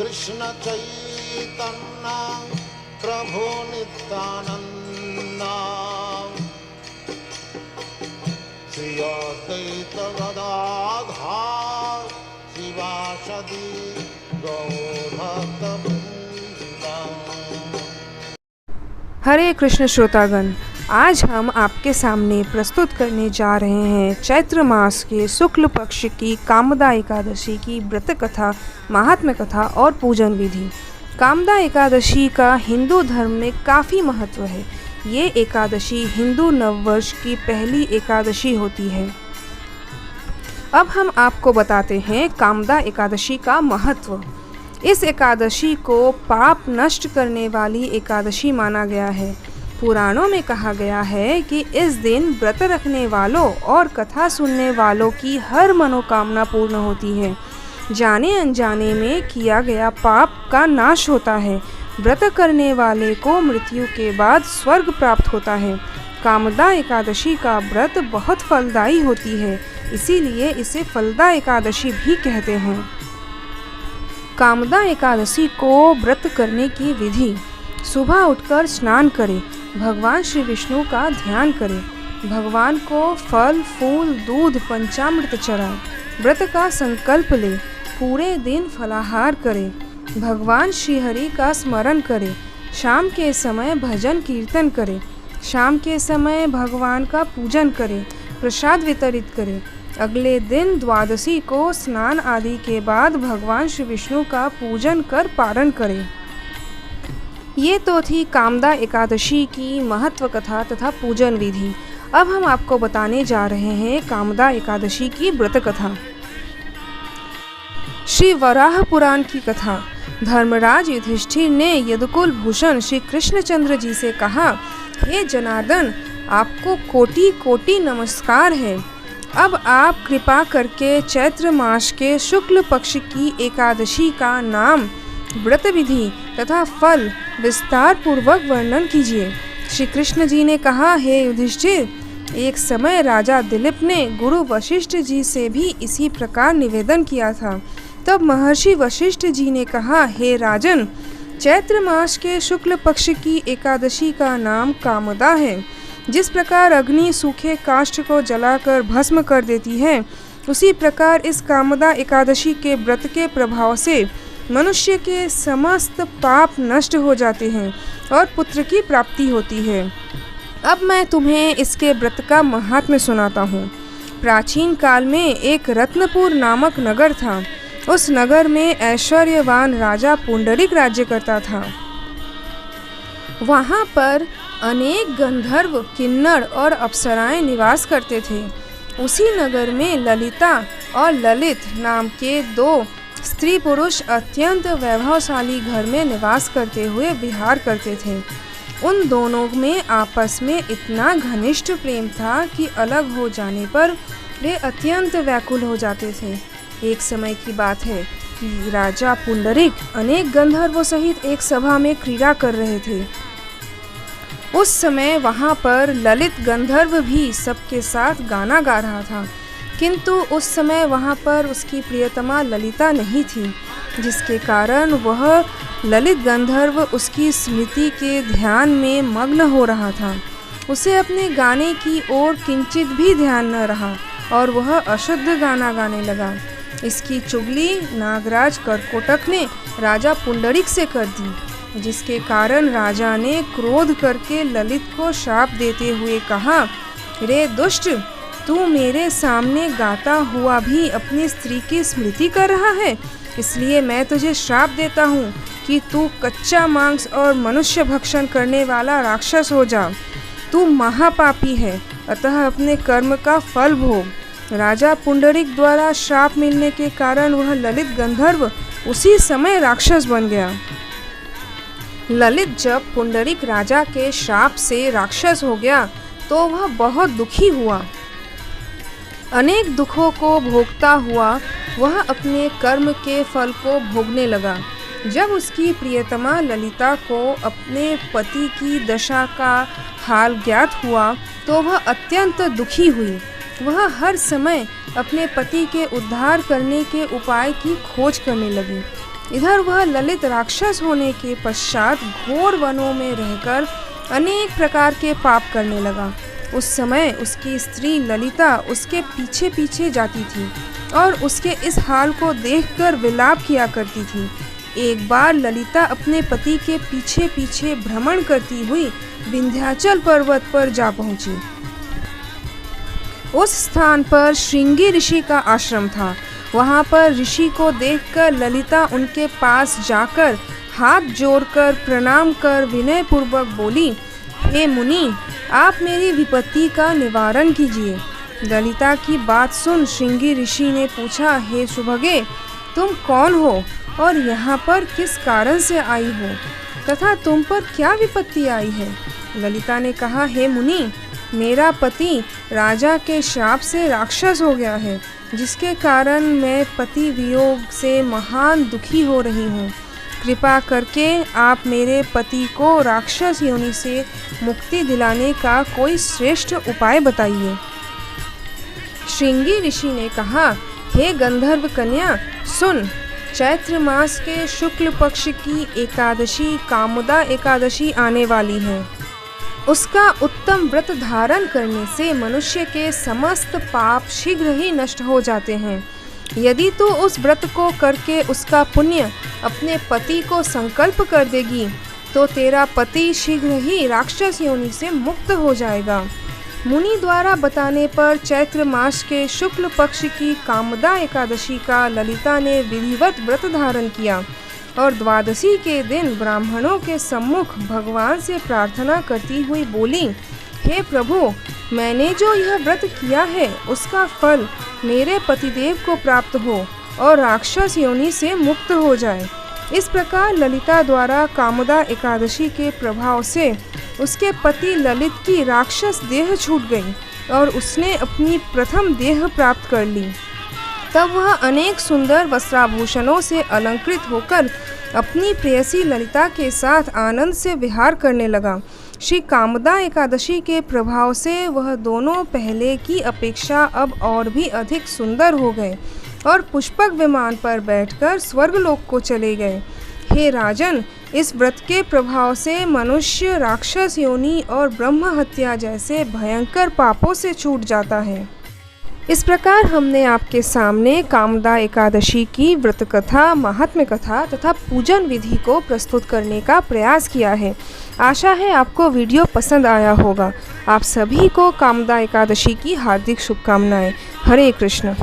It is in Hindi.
कृष्ण चैतन्य प्रभु नित्यानंद श्री अद्वैत गदाधर शिवासदि गौरभक्तवृंद। हरे कृष्ण श्रोतागण, आज हम आपके सामने प्रस्तुत करने जा रहे हैं चैत्र मास के शुक्ल पक्ष की कामदा एकादशी की व्रत कथा, महात्म्य कथा और पूजन विधि। कामदा एकादशी का हिंदू धर्म में काफ़ी महत्व है। ये एकादशी हिंदू नववर्ष की पहली एकादशी होती है। अब हम आपको बताते हैं कामदा एकादशी का महत्व। इस एकादशी को पाप नष्ट करने वाली एकादशी माना गया है। पुराणों में कहा गया है कि इस दिन व्रत रखने वालों और कथा सुनने वालों की हर मनोकामना पूर्ण होती है। जाने अनजाने में किया गया पाप का नाश होता है। व्रत करने वाले को मृत्यु के बाद स्वर्ग प्राप्त होता है। कामदा एकादशी का व्रत बहुत फलदायी होती है, इसीलिए इसे फलदा एकादशी भी कहते हैं। कामदा एकादशी को व्रत करने की विधि: सुबह उठकर स्नान करें, भगवान श्री विष्णु का ध्यान करें, भगवान को फल फूल दूध पंचामृत चढ़ाएं, व्रत का संकल्प लें, पूरे दिन फलाहार करें, भगवान श्री हरि का स्मरण करें, शाम के समय भजन कीर्तन करें, शाम के समय भगवान का पूजन करें, प्रसाद वितरित करें। अगले दिन द्वादशी को स्नान आदि के बाद भगवान श्री विष्णु का पूजन कर पारण करें। ये तो थी कामदा एकादशी की महत्व कथा तथा पूजन विधि। अब हम आपको बताने जा रहे हैं कामदा एकादशी की व्रत कथा। श्री वराह पुराण की कथा। धर्मराज युधिष्ठिर ने यदुकुल भूषण श्री कृष्णचंद्र जी से कहा, हे जनार्दन, आपको कोटि कोटि नमस्कार है। अब आप कृपा करके चैत्र मास के शुक्ल पक्ष की एकादशी का नाम, व्रत विधि तथा फल विस्तार पूर्वक वर्णन कीजिए। श्री कृष्ण जी ने कहा, हे युधिष्ठिर, एक समय राजा दिलीप ने गुरु वशिष्ठ जी से भी इसी प्रकार निवेदन किया था। तब महर्षि वशिष्ठ जी ने कहा, हे राजन, चैत्र मास के शुक्ल पक्ष की एकादशी का नाम कामदा है। जिस प्रकार अग्नि सूखे काष्ठ को जलाकर भस्म कर देती है, उसी प्रकार इस कामदा एकादशी के व्रत के प्रभाव से मनुष्य के समस्त पाप नष्ट हो जाते हैं और पुत्र की प्राप्ति होती है। अब मैं तुम्हें इसके व्रत का महात्म्य सुनाता हूँ। प्राचीन काल में एक रत्नपुर नामक नगर था। उस नगर में ऐश्वर्यवान राजा पुंडरीक राज्य करता था। वहाँ पर अनेक गंधर्व, किन्नर और अप्सराएं निवास करते थे। उसी नगर में ललिता और ललित नाम के दो स्त्री पुरुष अत्यंत वैभवशाली घर में निवास करते हुए विहार करते थे। उन दोनों में आपस में इतना घनिष्ठ प्रेम था कि अलग हो जाने पर वे अत्यंत व्याकुल हो जाते थे। एक समय की बात है कि राजा पुंडरीक अनेक गंधर्वों सहित एक सभा में क्रीड़ा कर रहे थे। उस समय वहाँ पर ललित गंधर्व भी सबके साथ गाना गा रहा था, किंतु उस समय वहाँ पर उसकी प्रियतमा ललिता नहीं थी, जिसके कारण वह ललित गंधर्व उसकी स्मृति के ध्यान में मग्न हो रहा था। उसे अपने गाने की ओर किंचित भी ध्यान न रहा और वह अशुद्ध गाना गाने लगा। इसकी चुगली नागराज करकोटक ने राजा पुंडरीक से कर दी, जिसके कारण राजा ने क्रोध करके ललित को शाप देते हुए कहा, रे दुष्ट, तू मेरे सामने गाता हुआ भी अपनी स्त्री की स्मृति कर रहा है, इसलिए मैं तुझे श्राप देता हूँ कि तू कच्चा मांस और मनुष्य भक्षण करने वाला राक्षस हो जा। तू महापापी है, अतः अपने कर्म का फल भोग। राजा पुंडरीक द्वारा श्राप मिलने के कारण वह ललित गंधर्व उसी समय राक्षस बन गया। ललित जब पुंडरीक राजा के श्राप से राक्षस हो गया तो वह बहुत दुखी हुआ। अनेक दुखों को भोगता हुआ वह अपने कर्म के फल को भोगने लगा। जब उसकी प्रियतमा ललिता को अपने पति की दशा का हाल ज्ञात हुआ तो वह अत्यंत दुखी हुई। वह हर समय अपने पति के उद्धार करने के उपाय की खोज करने लगी। इधर वह ललित राक्षस होने के पश्चात घोर वनों में रहकर अनेक प्रकार के पाप करने लगा। उस समय उसकी स्त्री ललिता उसके पीछे पीछे जाती थी और उसके इस हाल को देखकर विलाप किया करती थी। एक बार ललिता अपने पति के पीछे पीछे भ्रमण करती हुई विंध्याचल पर्वत पर जा पहुंची। उस स्थान पर श्रृंगी ऋषि का आश्रम था। वहां पर ऋषि को देखकर ललिता उनके पास जाकर हाथ जोड़कर प्रणाम कर विनय पूर्वक बोली, हे मुनि, आप मेरी विपत्ति का निवारण कीजिए। ललिता की बात सुन श्रृंगी ऋषि ने पूछा, हे सुभगे, तुम कौन हो और यहाँ पर किस कारण से आई हो तथा तुम पर क्या विपत्ति आई है? ललिता ने कहा, हे मुनि, मेरा पति राजा के श्राप से राक्षस हो गया है, जिसके कारण मैं पति वियोग से महान दुखी हो रही हूँ। कृपा करके आप मेरे पति को राक्षस योनि से मुक्ति दिलाने का कोई श्रेष्ठ उपाय बताइए। श्रृंगी ऋषि ने कहा, हे गंधर्व कन्या, सुन, चैत्र मास के शुक्ल पक्ष की एकादशी कामदा एकादशी आने वाली है। उसका उत्तम व्रत धारण करने से मनुष्य के समस्त पाप शीघ्र ही नष्ट हो जाते हैं। यदि तू उस व्रत को करके उसका पुण्य अपने पति को संकल्प कर देगी तो तेरा पति शीघ्र ही राक्षस योनि से मुक्त हो जाएगा। मुनि द्वारा बताने पर चैत्र मास के शुक्ल पक्ष की कामदा एकादशी का ललिता ने विधिवत व्रत धारण किया और द्वादशी के दिन ब्राह्मणों के सम्मुख भगवान से प्रार्थना करती हुई बोली, हे प्रभु, मैंने जो यह व्रत किया है उसका फल मेरे पतिदेव को प्राप्त हो और राक्षस योनि से मुक्त हो जाए। इस प्रकार ललिता द्वारा कामदा एकादशी के प्रभाव से उसके पति ललित की राक्षस देह छूट गई और उसने अपनी प्रथम देह प्राप्त कर ली। तब वह अनेक सुंदर वस्त्राभूषणों से अलंकृत होकर अपनी प्रेयसी ललिता के साथ आनंद से विहार करने लगा। श्री कामदा एकादशी के प्रभाव से वह दोनों पहले की अपेक्षा अब और भी अधिक सुंदर हो गए और पुष्पक विमान पर बैठकर स्वर्गलोक को चले गए। हे राजन, इस व्रत के प्रभाव से मनुष्य राक्षस योनि और ब्रह्म हत्या जैसे भयंकर पापों से छूट जाता है। इस प्रकार हमने आपके सामने कामदा एकादशी की व्रत कथा, महात्म्य कथा तथा पूजन विधि को प्रस्तुत करने का प्रयास किया है। आशा है आपको वीडियो पसंद आया होगा। आप सभी को कामदा एकादशी की हार्दिक शुभकामनाएं। हरे कृष्ण।